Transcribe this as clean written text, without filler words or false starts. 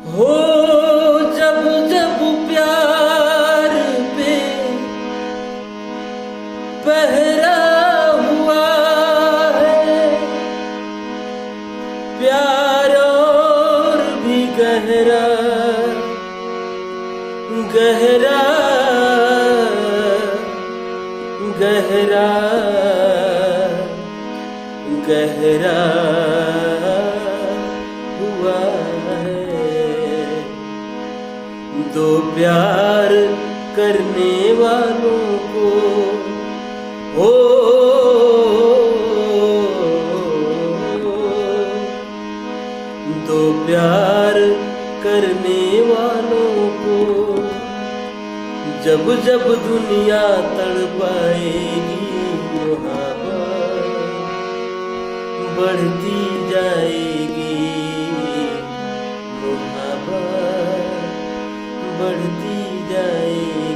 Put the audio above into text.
हो जब जब प्यार पे पहरा हुआ है, प्यार और भी गहरा गहरा गहरा गहरा हुआ है। दो प्यार करने वालों को हो दो प्यार करने वालों को जब जब दुनिया तड़पाएगी, मोहब्बत बढ़ती जाएगी, मोहब्बत बढ़ती जाएगी।